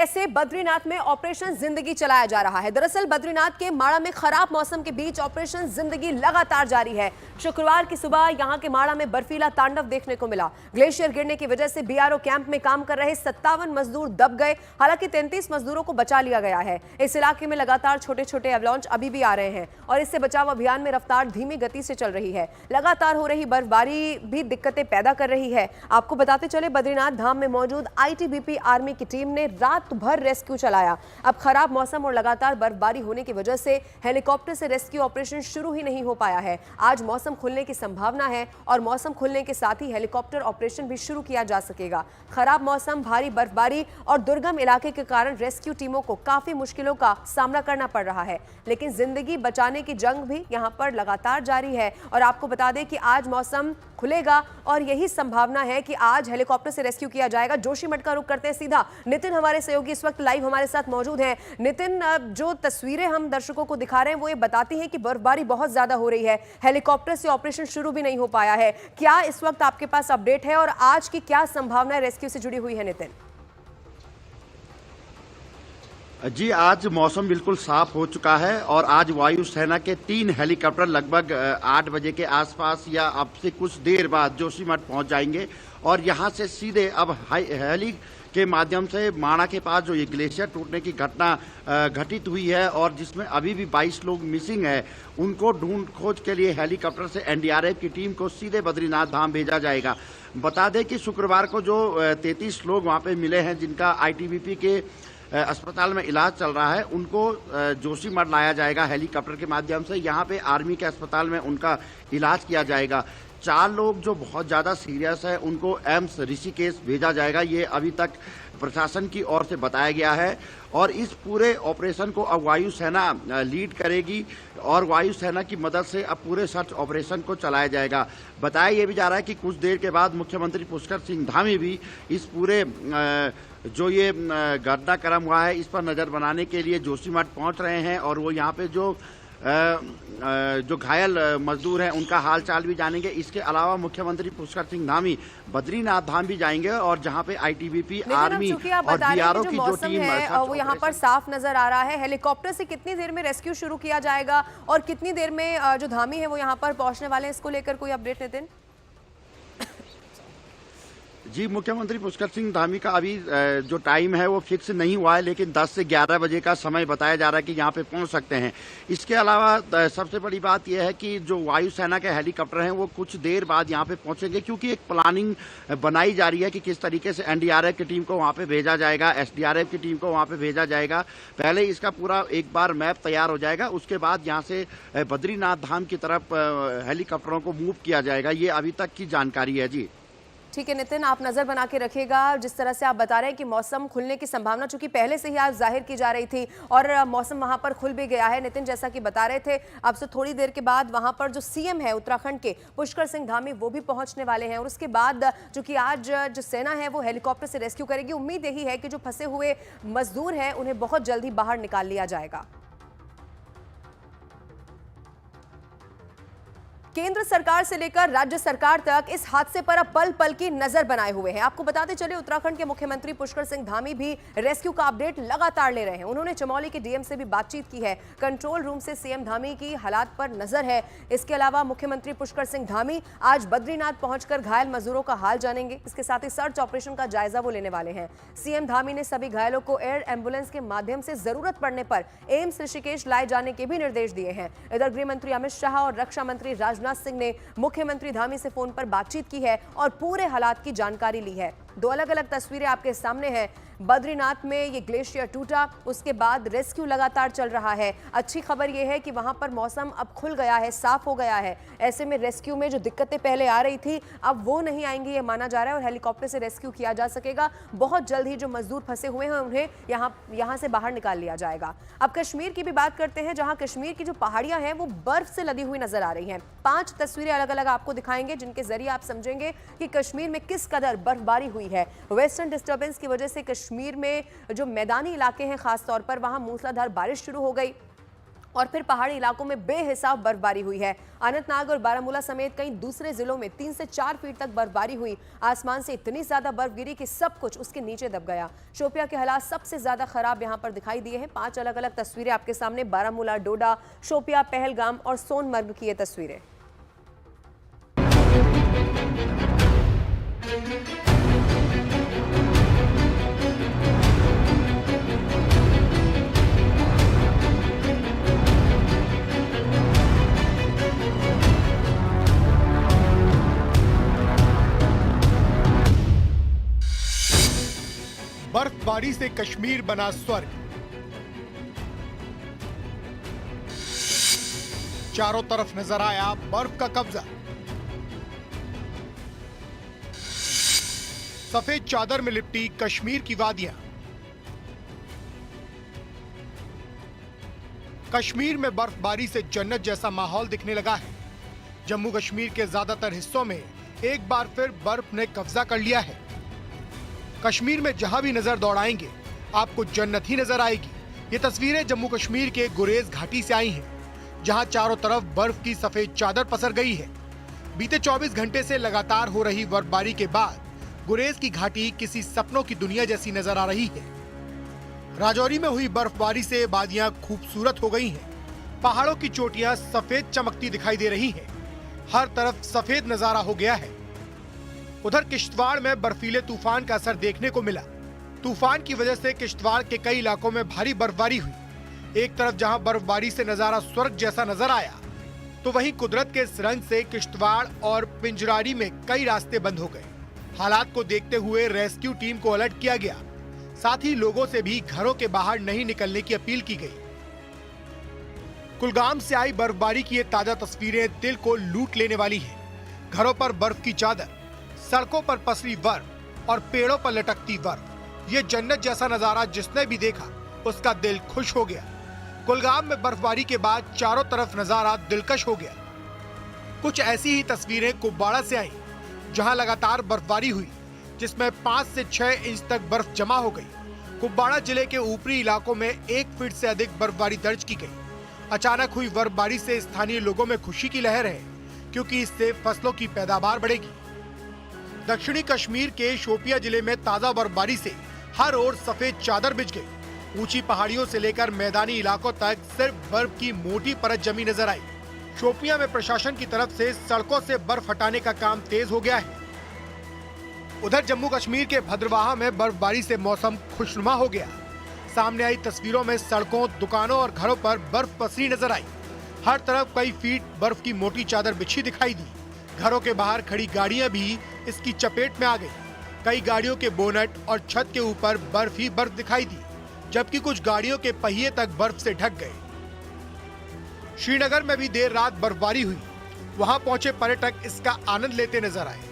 ऐसे बद्रीनाथ में ऑपरेशन जिंदगी चलाया जा रहा है। दरअसल बद्रीनाथ के माड़ा में खराब मौसम के बीच ऑपरेशन जिंदगी लगातार जारी है। शुक्रवार की सुबह यहां के माड़ा में बर्फीला तांडव देखने को मिला। ग्लेशियर गिरने की वजह से बीआरओ कैंप में काम कर रहे 57 मजदूर दब गए। हालांकि 33 मजदूरों को बचा लिया गया है। इस इलाके में लगातार छोटे छोटे अवलॉन्च अभी भी आ रहे हैं और इससे बचाव अभियान में रफ्तार धीमी गति से चल रही है। लगातार हो रही बर्फबारी भी दिक्कतें पैदा कर रही है। आपको बताते चले, बद्रीनाथ धाम में मौजूद आईटीबीपी आर्मी की टीम ने रात भर रेस्क्यू चलाया। अब खराब मौसम और लगातार बर्फबारी होने की वजह से हेलीकॉप्टर से रेस्क्यू ऑपरेशन शुरू ही नहीं हो पाया है। आज मौसम खुलने की संभावना है और मौसम खुलने के साथ ही हेलीकॉप्टर ऑपरेशन भी शुरू किया जा सकेगा। खराब मौसम, भारी बर्फबारी और दुर्गम इलाके के कारण रेस्क्यू टीमों को काफी मुश्किलों का सामना करना पड़ रहा है, लेकिन जिंदगी बचाने की जंग भी यहां पर लगातार जारी है। और आपको बता दें कि आज मौसम खुलेगा और यही संभावना है कि आज हेलीकॉप्टर से रेस्क्यू किया जाएगा। जोशीमठ का रुख करते हैं सीधा। नितिन हमारे सहयोगी इस वक्त लाइव हमारे साथ मौजूद हैं। नितिन, जो तस्वीरें हम दर्शकों को दिखा रहे हैं वो ये बताती हैं कि बर्फबारी बहुत ज्यादा हो रही है, हेलीकॉप्टर से ऑपरेशन शुरू भी नहीं हो पाया है। क्या इस वक्त आपके पास अपडेट है और आज की क्या संभावना रेस्क्यू से जुड़ी हुई है नितिन? जी, आज मौसम बिल्कुल साफ हो चुका है और आज वायुसेना के 3 हेलीकॉप्टर लगभग 8 बजे के आसपास या अब से कुछ देर बाद जोशीमठ पहुंच जाएंगे और यहां से सीधे अब हेली के माध्यम से माणा के पास जो ये ग्लेशियर टूटने की घटना घटित हुई है और जिसमें अभी भी 22 लोग मिसिंग है, उनको ढूंढ खोज के लिए हेलीकॉप्टर से एनडीआरएफ की टीम को सीधे बद्रीनाथ धाम भेजा जाएगा। बता दें कि शुक्रवार को जो 33 लोग वहाँ पे मिले हैं जिनका आईटीबीपी के अस्पताल में इलाज चल रहा है, उनको जोशीमठ लाया जाएगा हेलीकॉप्टर के माध्यम से। यहाँ पे आर्मी के अस्पताल में उनका इलाज किया जाएगा। 4 लोग जो बहुत ज़्यादा सीरियस है उनको एम्स ऋषिकेश भेजा जाएगा, ये अभी तक प्रशासन की ओर से बताया गया है। और इस पूरे ऑपरेशन को अब वायुसेना लीड करेगी और वायुसेना की मदद से अब पूरे सर्च ऑपरेशन को चलाया जाएगा। बताया ये भी जा रहा है कि कुछ देर के बाद मुख्यमंत्री पुष्कर सिंह धामी भी इस पूरे जो ये घटनाक्रम हुआ है इस पर नज़र बनाने के लिए जोशीमठ पहुंच रहे हैं और वो यहाँ पे जो घायल मजदूर हैं उनका हाल चाल भी जानेंगे। इसके अलावा मुख्यमंत्री पुष्कर सिंह धामी बद्रीनाथ धाम भी जाएंगे और जहां पे आईटीबीपी, आर्मी और बीआरओ की जो टीम है वो यहाँ पर साफ नजर आ रहा है। हेलीकॉप्टर से कितनी देर में रेस्क्यू शुरू किया जाएगा और कितनी देर में जो धामी है वो यहाँ पर पहुंचने वाले हैं, इसको लेकर कोई अपडेट नितिन? जी, मुख्यमंत्री पुष्कर सिंह धामी का अभी जो टाइम है वो फिक्स नहीं हुआ है, लेकिन 10 से 11 बजे का समय बताया जा रहा है कि यहाँ पे पहुँच सकते हैं। इसके अलावा सबसे बड़ी बात यह है कि जो वायुसेना के हेलीकॉप्टर हैं वो कुछ देर बाद यहाँ पे पहुँचेंगे, क्योंकि एक प्लानिंग बनाई जा रही है कि किस तरीके से एनडीआरएफ की टीम को वहाँ पर भेजा जाएगा, एसडीआरएफ की टीम को वहाँ पर भेजा जाएगा। पहले इसका पूरा एक बार मैप तैयार हो जाएगा, उसके बाद यहाँ से बद्रीनाथ धाम की तरफ हेलीकॉप्टरों को मूव किया जाएगा। ये अभी तक की जानकारी है। जी ठीक है नितिन, आप नजर बना के रखिएगा। जिस तरह से आप बता रहे हैं कि मौसम खुलने की संभावना चूंकि पहले से ही आज जाहिर की जा रही थी और मौसम वहां पर खुल भी गया है। नितिन, जैसा कि बता रहे थे, अब से थोड़ी देर के बाद वहां पर जो सीएम है उत्तराखंड के पुष्कर सिंह धामी वो भी पहुंचने वाले हैं और उसके बाद चूंकि आज जो सेना है वो हेलीकॉप्टर से रेस्क्यू करेगी। उम्मीद यही है कि जो फंसे हुए मजदूर हैं उन्हें बहुत जल्दी बाहर निकाल लिया जाएगा। केंद्र सरकार से लेकर राज्य सरकार तक इस हादसे पर अब पल पल की नजर बनाए हुए हैं। आपको बताते चले, उत्तराखंड के मुख्यमंत्री पुष्कर सिंह धामी भी रेस्क्यू का अपडेट लगातार ले रहे हैं। उन्होंने चमोली के डीएम से भी बातचीत की है। कंट्रोल रूम से सीएम धामी की हालात पर नजर है। इसके अलावा मुख्यमंत्री पुष्कर सिंह धामी आज बद्रीनाथ पहुंचकर घायल मजदूरों का हाल जानेंगे। इसके साथ ही सर्च ऑपरेशन का जायजा वो लेने वाले हैं। सीएम धामी ने सभी घायलों को एयर एम्बुलेंस के माध्यम से जरूरत पड़ने पर एम्स ऋषिकेश लाए जाने के भी निर्देश दिए हैं। इधर गृह मंत्री अमित शाह और रक्षा मंत्री राजनाथ सिंह ने मुख्यमंत्री धामी से फोन पर बातचीत की है और पूरे हालात की जानकारी ली है। 2 अलग अलग तस्वीरें आपके सामने हैं। बद्रीनाथ में ये ग्लेशियर टूटा, उसके बाद रेस्क्यू लगातार चल रहा है। अच्छी खबर यह है कि वहां पर मौसम अब खुल गया है, साफ हो गया है। ऐसे में रेस्क्यू में जो दिक्कतें पहले आ रही थी अब वो नहीं आएंगी, ये माना जा रहा है और हेलीकॉप्टर से रेस्क्यू किया जा सकेगा। बहुत जल्द ही जो मजदूर फंसे हुए हैं उन्हें यहाँ से बाहर निकाल लिया जाएगा। अब कश्मीर की भी बात करते हैं, जहां कश्मीर की जो पहाड़ियां हैं वो बर्फ से लदी हुई नजर आ रही हैं। 5 तस्वीरें अलग अलग आपको दिखाएंगे जिनके जरिए आप समझेंगे कि कश्मीर में किस कदर बर्फबारी हुई है। वेस्टर्न डिस्टर्बेंस की वजह से कश्मीर में जो मैदानी इलाके हैं खास तौर पर वहां मूसलाधार बारिश शुरू हो गई और फिर पहाड़ी इलाकों में बेहिसाब बर्फबारी हुई है। अनंतनाग और बारामूला समेत कई दूसरे जिलों में 3 से 4 फीट तक बर्फबारी हुई। आसमान से इतनी ज्यादा बर्फ गिरी कि सब कुछ उसके नीचे दब गया। शोपिया के हालात सबसे ज्यादा खराब यहां पर दिखाई दिए हैं। 5 अलग अलग तस्वीरें आपके सामने, बारामूला, डोडा, शोपिया, पहलगाम और सोनमर्ग की ये तस्वीरें। बर्फबारी से कश्मीर बना स्वर्ग। चारों तरफ नजर आया बर्फ का कब्जा। सफेद चादर में लिपटी कश्मीर की वादियां। कश्मीर में बर्फबारी से जन्नत जैसा माहौल दिखने लगा है। जम्मू कश्मीर के ज्यादातर हिस्सों में एक बार फिर बर्फ ने कब्जा कर लिया है। कश्मीर में जहां भी नजर दौड़ाएंगे आपको जन्नत ही नजर आएगी। ये तस्वीरें जम्मू कश्मीर के गुरेज घाटी से आई हैं, जहां चारों तरफ बर्फ की सफेद चादर पसर गई है। बीते 24 घंटे से लगातार हो रही बर्फबारी के बाद गुरेज की घाटी किसी सपनों की दुनिया जैसी नजर आ रही है। राजौरी में हुई बर्फबारी से वादियां खूबसूरत हो गई हैं। पहाड़ों की चोटियां सफेद चमकती दिखाई दे रही हैं। हर तरफ सफेद नजारा हो गया है। उधर किश्तवाड़ में बर्फीले तूफान का असर देखने को मिला। तूफान की वजह से किश्तवाड़ के कई इलाकों में भारी बर्फबारी हुई। एक तरफ जहां बर्फबारी से नजारा स्वर्ग जैसा नजर आया, तो वहीं कुदरत के इस रंग से किश्तवाड़ और पिंजरारी में कई रास्ते बंद हो गए। हालात को देखते हुए रेस्क्यू टीम को अलर्ट किया गया। साथ ही लोगों से भी घरों के बाहर नहीं निकलने की अपील की गई। कुलगाम से आई बर्फबारी की ये ताजा तस्वीरें दिल को लूट लेने वाली हैं। घरों पर बर्फ की चादर, सड़कों पर पसरी बर्फ और पेड़ों पर लटकती बर्फ। ये जन्नत जैसा नजारा जिसने भी देखा उसका दिल खुश हो गया। कुलगाम में बर्फबारी के बाद चारों तरफ नजारा दिलकश हो गया। कुछ ऐसी ही तस्वीरें कुपवाड़ा से आई, जहां लगातार बर्फबारी हुई, जिसमें 5 से 6 इंच तक बर्फ जमा हो गई। कुपवाड़ा जिले के ऊपरी इलाकों में 1 फीट से अधिक बर्फबारी दर्ज की गई। अचानक हुई बर्फबारी से स्थानीय लोगों में खुशी की लहर है, क्योंकि इससे फसलों की पैदावार बढ़ेगी। दक्षिणी कश्मीर के शोपिया जिले में ताजा बर्फबारी से हर ओर सफेद चादर बिछ गई। ऊंची पहाड़ियों से लेकर मैदानी इलाकों तक सिर्फ बर्फ की मोटी परत जमी नजर आई। शोपिया में प्रशासन की तरफ से सड़कों से बर्फ हटाने का काम तेज हो गया है। उधर जम्मू कश्मीर के भद्रवाहा में बर्फबारी से मौसम खुशनुमा हो गया। सामने आई तस्वीरों में सड़कों, दुकानों और घरों पर बर्फ पसरी नजर आई। हर तरफ कई फीट बर्फ की मोटी चादर बिछी दिखाई दी। घरों के बाहर खड़ी गाड़ियां भी इसकी चपेट में आ गई। कई गाड़ियों के बोनट और छत के ऊपर बर्फ ही बर्फ दिखाई दी, जबकि कुछ गाड़ियों के पहिए तक बर्फ से ढक गए। श्रीनगर में भी देर रात बर्फबारी हुई। वहां पहुंचे पर्यटक इसका आनंद लेते नजर आए।